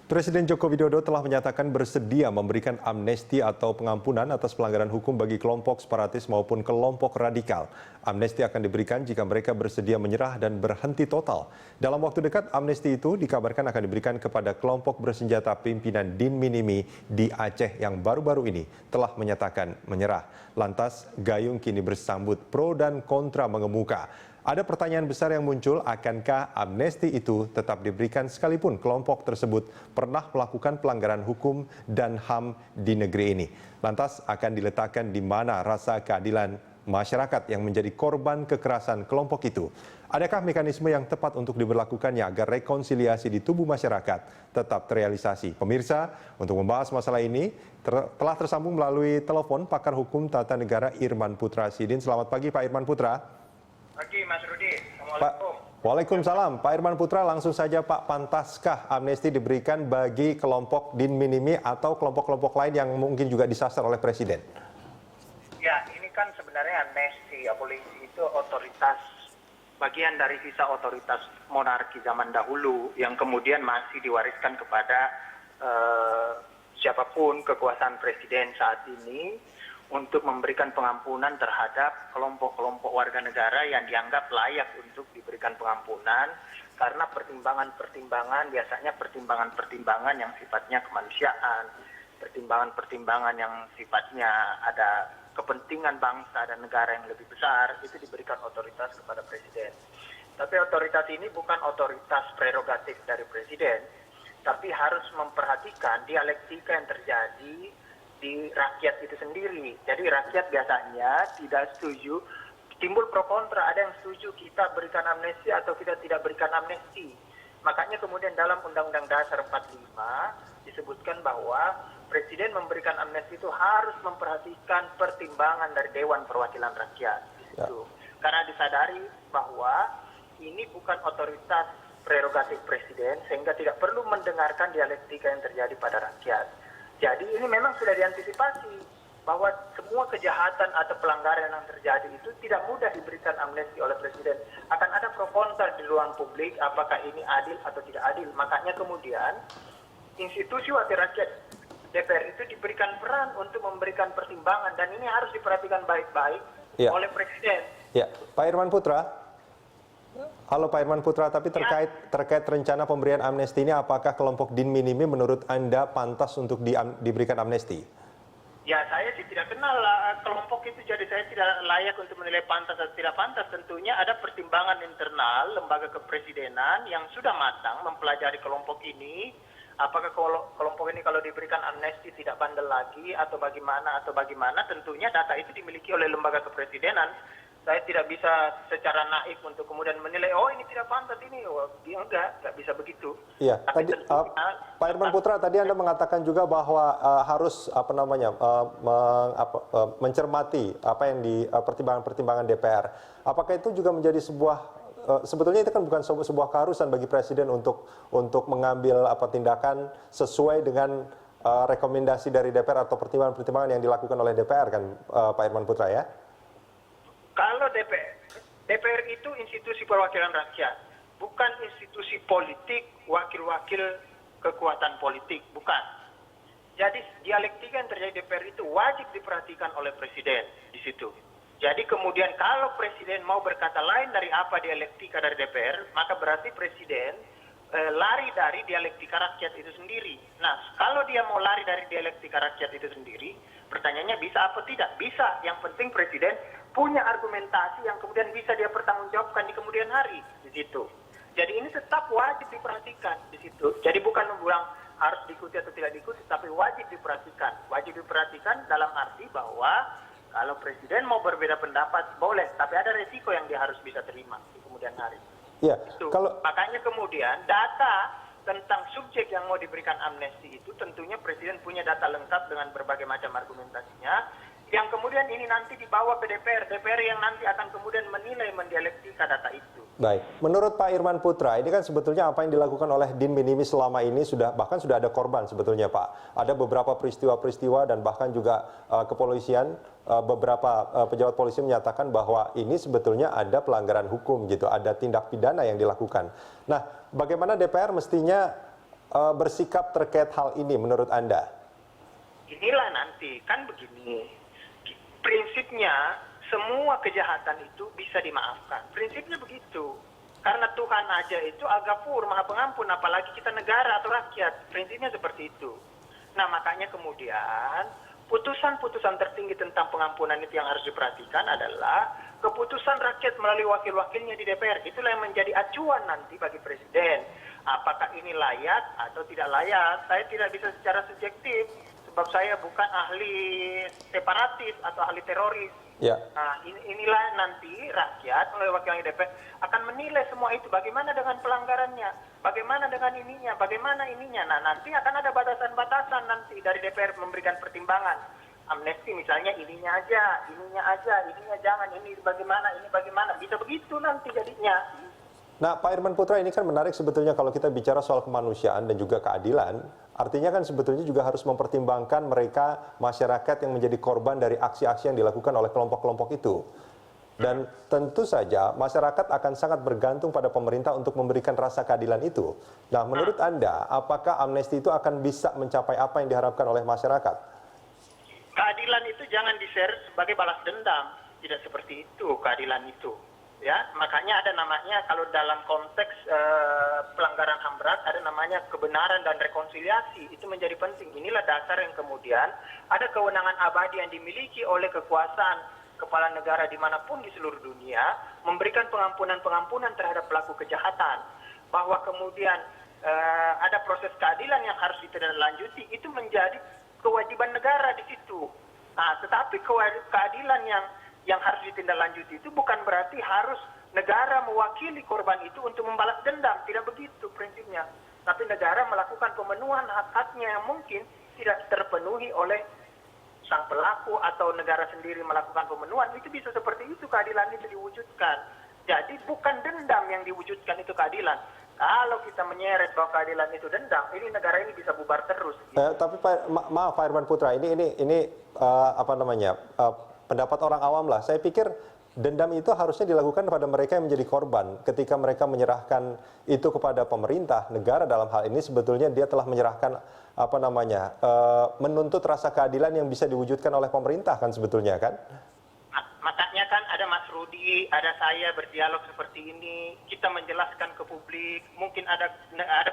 Presiden Joko Widodo telah menyatakan bersedia memberikan amnesti atau pengampunan atas pelanggaran hukum bagi kelompok separatis maupun kelompok radikal. Amnesti akan diberikan jika mereka bersedia menyerah dan berhenti total. Dalam waktu dekat, amnesti itu dikabarkan akan diberikan kepada kelompok bersenjata pimpinan Din Minimi di Aceh yang baru-baru ini telah menyatakan menyerah. Lantas, Gayung kini bersambut pro dan kontra mengemuka. Ada pertanyaan besar yang muncul, akankah amnesti itu tetap diberikan sekalipun kelompok tersebut pernah melakukan pelanggaran hukum dan HAM di negeri ini. Lantas akan diletakkan di mana rasa keadilan masyarakat yang menjadi korban kekerasan kelompok itu? Adakah mekanisme yang tepat untuk diberlakukannya agar rekonsiliasi di tubuh masyarakat tetap terrealisasi? Pemirsa, untuk membahas masalah ini telah tersambung melalui telepon pakar hukum tata negara Irman Putra Sidin. Selamat pagi Pak Irman Putra. Pagi Mas Rudi, Assalamualaikum. Waalaikumsalam. Pak Irman Putra, langsung saja Pak, pantaskah amnesti diberikan bagi kelompok Din Minimi atau kelompok-kelompok lain yang mungkin juga disasar oleh Presiden? Ya, ini kan sebenarnya amnesti, abolisi itu otoritas, bagian dari sisa otoritas monarki zaman dahulu yang kemudian masih diwariskan kepada siapapun kekuasaan Presiden saat ini, untuk memberikan pengampunan terhadap kelompok-kelompok warga negara yang dianggap layak untuk diberikan pengampunan karena pertimbangan-pertimbangan, biasanya pertimbangan-pertimbangan yang sifatnya kemanusiaan, pertimbangan-pertimbangan yang sifatnya ada kepentingan bangsa dan negara yang lebih besar, itu diberikan otoritas kepada Presiden. Tapi otoritas ini bukan otoritas prerogatif dari Presiden, tapi harus memperhatikan dialektika yang terjadi di rakyat itu sendiri. Jadi rakyat biasanya tidak setuju, timbul pro kontra, ada yang setuju kita berikan amnesti atau kita tidak berikan amnesti. Makanya kemudian dalam Undang-Undang Dasar 45 disebutkan bahwa Presiden memberikan amnesti itu harus memperhatikan pertimbangan dari Dewan Perwakilan Rakyat. Itu. Karena disadari bahwa ini bukan otoritas prerogatif Presiden, sehingga tidak perlu mendengarkan dialektika yang terjadi pada rakyat. Jadi ini memang sudah diantisipasi bahwa semua kejahatan atau pelanggaran yang terjadi itu tidak mudah diberikan amnesti oleh Presiden. Akan ada pro kontra di ruang publik, apakah ini adil atau tidak adil. Makanya kemudian institusi wakil rakyat DPR itu diberikan peran untuk memberikan pertimbangan, dan ini harus diperhatikan baik-baik oleh Presiden. Ya, Pak Irman Putra. Halo Pak Irman Putra, tapi terkait rencana pemberian amnesti ini, apakah kelompok Din Minimi menurut Anda pantas untuk diberikan amnesti? Ya, saya sih tidak kenal kelompok itu, jadi saya tidak layak untuk menilai pantas atau tidak pantas. Tentunya ada pertimbangan internal lembaga kepresidenan yang sudah matang mempelajari kelompok ini. Apakah kelompok ini kalau diberikan amnesti tidak bandel lagi atau bagaimana, tentunya data itu dimiliki oleh lembaga kepresidenan. Saya tidak bisa secara naif untuk kemudian menilai, oh ini tidak pantas ini, enggak bisa begitu. Iya, tadi Pak Irman Putra, tadi Anda mengatakan juga bahwa harus mencermati apa yang di pertimbangan-pertimbangan DPR. Apakah itu juga menjadi sebetulnya itu kan bukan sebuah keharusan bagi Presiden untuk mengambil tindakan sesuai dengan rekomendasi dari DPR atau pertimbangan-pertimbangan yang dilakukan oleh DPR kan, Pak Irman Putra ya? Kalau DPR itu institusi perwakilan rakyat, bukan institusi politik, wakil-wakil kekuatan politik, bukan. Jadi dialektika yang terjadi DPR itu wajib diperhatikan oleh Presiden di situ. Jadi kemudian kalau Presiden mau berkata lain dari apa dialektika dari DPR, maka berarti Presiden lari dari dialektika rakyat itu sendiri. Nah, kalau dia mau lari dari dialektika rakyat itu sendiri, pertanyaannya bisa apa tidak? Bisa. Yang penting Presiden punya argumentasi yang kemudian bisa dia pertanggungjawabkan di kemudian hari di situ. Jadi ini tetap wajib diperhatikan di situ. Jadi bukan membilang harus diikuti atau tidak diikuti, tapi wajib diperhatikan. Wajib diperhatikan dalam arti bahwa kalau Presiden mau berbeda pendapat boleh, tapi ada resiko yang dia harus bisa terima di kemudian hari. Ya, Makanya kemudian data tentang subjek yang mau diberikan amnesti itu tentunya Presiden punya data lengkap dengan berbagai macam argumentasinya, yang kemudian ini nanti dibawa ke DPR yang nanti akan kemudian menilai, mendialektika data itu. Baik, menurut Pak Irman Putra, ini kan sebetulnya apa yang dilakukan oleh Din Minimi selama ini bahkan sudah ada korban sebetulnya Pak. Ada beberapa peristiwa-peristiwa dan bahkan juga kepolisian, beberapa pejabat polisi menyatakan bahwa ini sebetulnya ada pelanggaran hukum gitu, ada tindak pidana yang dilakukan. Nah, bagaimana DPR mestinya bersikap terkait hal ini menurut Anda? Inilah nanti, kan begini, prinsipnya semua kejahatan itu bisa dimaafkan. Prinsipnya begitu. Karena Tuhan aja itu Al-Ghafur, Maha Pengampun, apalagi kita negara atau rakyat. Prinsipnya seperti itu. Nah, makanya kemudian putusan-putusan tertinggi tentang pengampunan itu yang harus diperhatikan adalah keputusan rakyat melalui wakil-wakilnya di DPR. Itulah yang menjadi acuan nanti bagi Presiden. Apakah ini layak atau tidak layak? Saya tidak bisa secara subjektif, sebab saya bukan ahli separatis atau ahli teroris. Ya. Nah, inilah nanti rakyat melalui wakilnya DPR akan menilai semua itu. Bagaimana dengan pelanggarannya? Bagaimana dengan ininya? Bagaimana ininya? Nah, nanti akan ada batasan-batasan nanti dari DPR memberikan pertimbangan. Amnesti misalnya ininya aja, ininya jangan, ini bagaimana. Bisa begitu nanti jadinya. Nah, Pak Irman Putra, ini kan menarik sebetulnya kalau kita bicara soal kemanusiaan dan juga keadilan. Artinya kan sebetulnya juga harus mempertimbangkan mereka, masyarakat yang menjadi korban dari aksi-aksi yang dilakukan oleh kelompok-kelompok itu. Dan tentu saja masyarakat akan sangat bergantung pada pemerintah untuk memberikan rasa keadilan itu. Nah, menurut Anda, apakah amnesti itu akan bisa mencapai apa yang diharapkan oleh masyarakat? Keadilan itu jangan di-share sebagai balas dendam. Tidak seperti itu keadilan itu. Ya, makanya ada namanya kalau dalam konteks pelanggaran HAM berat ada namanya kebenaran dan rekonsiliasi. Itu menjadi penting. Inilah dasar yang kemudian ada kewenangan abadi yang dimiliki oleh kekuasaan kepala negara dimanapun di seluruh dunia memberikan pengampunan-pengampunan terhadap pelaku kejahatan. Bahwa kemudian ada proses keadilan yang harus ditindaklanjuti, itu menjadi kewajiban negara di situ. Nah, tetapi keadilan yang harus ditindaklanjuti itu bukan berarti harus negara mewakili korban itu untuk membalas dendam. Tidak begitu prinsipnya. Tapi negara melakukan pemenuhan hak-haknya yang mungkin tidak terpenuhi oleh sang pelaku atau negara sendiri melakukan pemenuhan. Itu bisa seperti itu keadilan itu diwujudkan. Jadi bukan dendam yang diwujudkan itu keadilan. Kalau kita menyeret bahwa keadilan itu dendam, ini negara ini bisa bubar terus. Tapi maaf Pak Irman Putra, ini pendapat orang awam lah. Saya pikir dendam itu harusnya dilakukan kepada mereka yang menjadi korban. Ketika mereka menyerahkan itu kepada pemerintah, negara dalam hal ini sebetulnya dia telah menyerahkan menuntut rasa keadilan yang bisa diwujudkan oleh pemerintah kan sebetulnya kan? Makanya kan ada Mas Rudi, ada saya berdialog seperti ini, kita menjelaskan ke publik, mungkin ada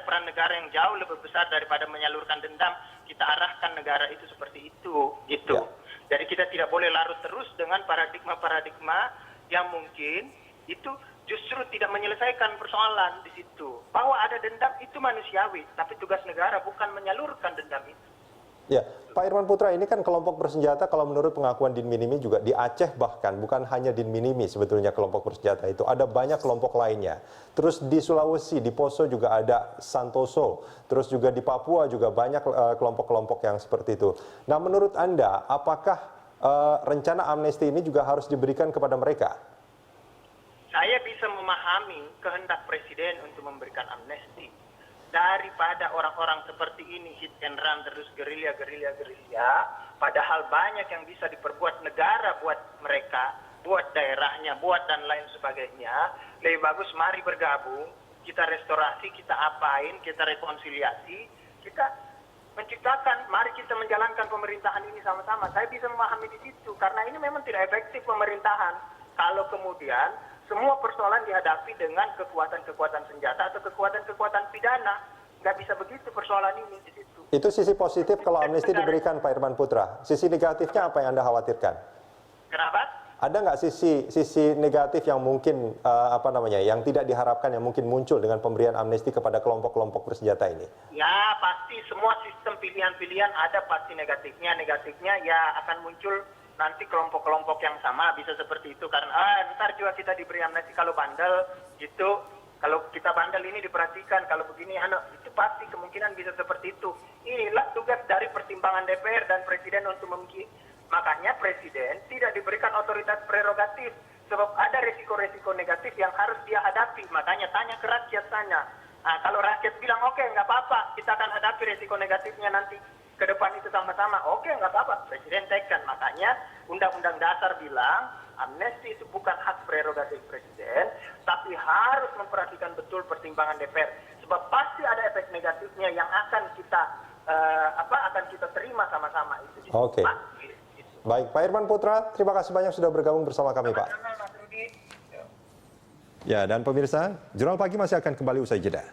peran negara yang jauh lebih besar daripada menyalurkan dendam, kita arahkan negara itu seperti itu, gitu. Ya. Jadi kita tidak boleh larut terus dengan paradigma-paradigma yang mungkin itu justru tidak menyelesaikan persoalan di situ. Bahwa ada dendam itu manusiawi, tapi tugas negara bukan menyalurkan dendam itu. Ya, Pak Irman Putra, ini kan kelompok bersenjata kalau menurut pengakuan Din Minimi juga di Aceh bahkan bukan hanya Din Minimi sebetulnya kelompok bersenjata itu, ada banyak kelompok lainnya. Terus di Sulawesi, di Poso juga ada Santoso, terus juga di Papua juga banyak kelompok-kelompok yang seperti itu. Nah, menurut Anda, apakah rencana amnesti ini juga harus diberikan kepada mereka? Saya bisa memahami kehendak Presiden untuk memberikan amnesti. Daripada orang-orang seperti ini hit and run terus gerilya, padahal banyak yang bisa diperbuat negara buat mereka, buat daerahnya, buat dan lain sebagainya. Lebih bagus mari bergabung, kita restorasi, kita apain, kita rekonsiliasi, kita menciptakan, mari kita menjalankan pemerintahan ini sama-sama. Saya bisa memahami di situ, karena ini memang tidak efektif pemerintahan. Kalau kemudian semua persoalan dihadapi dengan kekuatan-kekuatan senjata atau kekuatan-kekuatan pidana. Nggak bisa begitu persoalan ini di situ. Itu sisi positif kalau amnesti diberikan, Pak Irman Putra. Sisi negatifnya apa yang Anda khawatirkan? Kenapa? Ada nggak sisi negatif yang mungkin yang tidak diharapkan yang mungkin muncul dengan pemberian amnesti kepada kelompok-kelompok bersenjata ini? Ya pasti semua sistem pilihan-pilihan ada pasti negatifnya. Negatifnya ya akan muncul nanti kelompok-kelompok yang sama bisa seperti itu karena ntar juga kita diberi amnesti kalau bandel gitu. Kalau kita bandel ini diperhatikan, kalau begini itu pasti kemungkinan bisa seperti itu. Inilah tugas dari pertimbangan DPR dan Presiden untuk makanya Presiden tidak diberikan otoritas prerogatif sebab ada resiko-resiko negatif yang harus dia hadapi. Makanya tanya ke rakyat sana. Nah, kalau rakyat bilang oke, nggak apa-apa, kita akan hadapi resiko negatifnya nanti ke depan itu sama-sama. Oke, nggak apa-apa, Presiden tekan. Makanya Undang-Undang Dasar bilang amnesti itu bukan hak prerogatif presiden, tapi harus memperhatikan betul pertimbangan DPR. Sebab pasti ada efek negatifnya yang akan kita terima sama-sama itu. Oke. Baik, Pak Irman Putra, terima kasih banyak sudah bergabung bersama kami, Pak. Ya, dan pemirsa, Jurnal Pagi masih akan kembali usai jeda.